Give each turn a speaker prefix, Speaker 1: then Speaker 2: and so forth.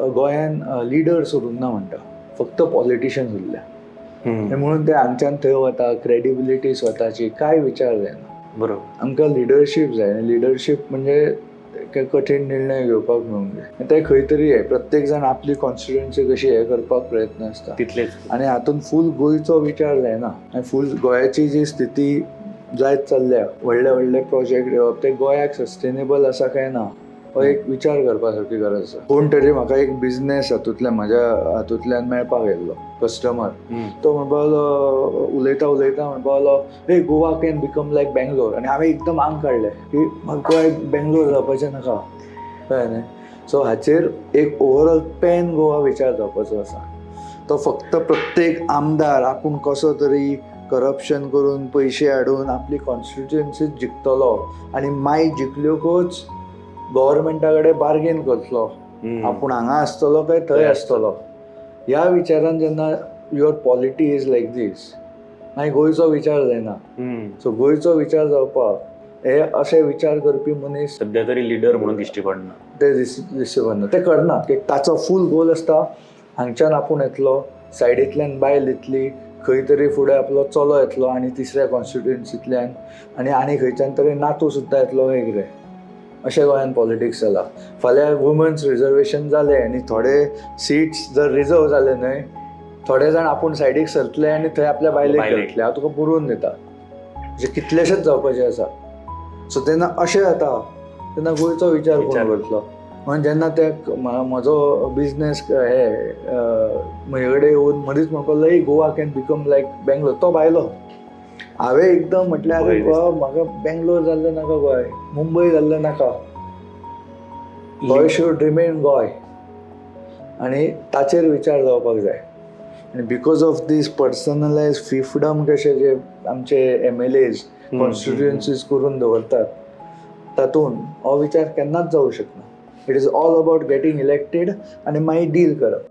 Speaker 1: गोंयान लिडर्स उरूंक ना म्हणटा, फक्त पॉलिटिशियन्स उरल्या. म्हणून ते हांगच्यान थंय वता, क्रेडिबिलिटी स्वताची काय विचार जायना.
Speaker 2: बरोबर.
Speaker 1: आमकां लिडरशीप जाय. लिडरशीप म्हणजे कठीण निर्णय घेवपाक मेळूंक जाय. ते खंय तरी प्रत्येक जाण आपली कॉन्स्टिट्युएन्सी कशी हे करपाक प्रयत्न आसता
Speaker 2: तितलेच.
Speaker 1: आनी हातून फूल गोंयचो विचार जायना. आनी फूल गोंयाची जी स्थिती जायत चल्ल्या, व्हडले व्हडले प्रोजेक्ट येवप, ते गोंयाक सस्टेनेबल आसा काय ना हो एक विचार करपा सारकी गरज आसा. कोण तरी म्हाका एक बिझनेस हातूंतल्यान म्हज्या हातूंतल्यान मेळपाक येयल्लो कस्टमर. तो म्हणपा लागलो, उलयता म्हणपा लागलो, हे गोवा कॅन बिकम लायक बेंगलोर. आनी हांवें एकदम आंग काडलें की गोंय बेंगलोर जावपाचें नाका, कळ्ळें न्ही. सो हाचेर एक ओवरऑल पॅन गोवा विचार जावपाचो आसा. तो फक्त प्रत्येक आमदार आपूण कसो तरी करप्शन करून पयशे हाडून आपली कॉन्स्टिट्युएन्सी जिखतलो आनी मागीर जिखल्योकूच गव्हर्मेंटा कडेन बार्गेन करतलो, आपूण हांगा आसतलो काय थंय आसतलो. ह्या विचारान जेन्ना युअर पॉलिटी इज लायक दीस, मागीर गोंयचो विचार जायना. सो गोंयचो विचार जावपाक हे अशे विचार करपी मनीस
Speaker 2: सध्या तरी लिडर म्हणून दिश्टी पडना.
Speaker 1: ते दिश्टी पडना. ते करना. ताचो फूल गोल आसता हांगच्यान आपूण येतलो, सायडींतल्यान बायल येतली, खंय तरी फुडें आपलो चलो येतलो आनी तिसऱ्या कॉन्स्टिट्युएन्सींतल्यान आनी खंयच्यान तरी नातू सुद्दां येतलो काय कितें. अशें गोंयान पॉलिटिक्स जाला. फाल्यां वुमन्स रिजर्वेशन जालें आनी थोडे सीट्स जर रिजर्व जाले न्हय, थोडे जाण आपूण सायडीक सरतले आनी थंय आपल्या बायलेक घातले. हांव तुका बरोवन दिता, म्हणजे कितलेशेच जावपाचे आसा. सो तेन्ना अशें जाता तेन्ना गोंयचो विचार कोण करतलो. म्हणून जेन्ना ते म्हजो बिझनेस हे म्हजे कडेन येवन मदींच म्हणपाक लागलो, गोवा कॅन बिकम लायक बेंगलोर. तो भायलो. हांवें एकदम म्हटल्यार म्हाका बेंगलोर जाल्लें नाका, गोंय मुंबय जाल्लें नाका, गोंय शूड रिमेन गोंय. आनी ताचेर विचार जावपाक जाय. आनी बिकॉज ऑफ दीस पर्सनलायज फिफडम कशे जे आमचे MLAs कॉन्स्टिट्युएन्सीज करून दवरतात, तातूंत हो विचार केन्नाच जावं शकना. It is all about getting elected आनी मागीर डील करप.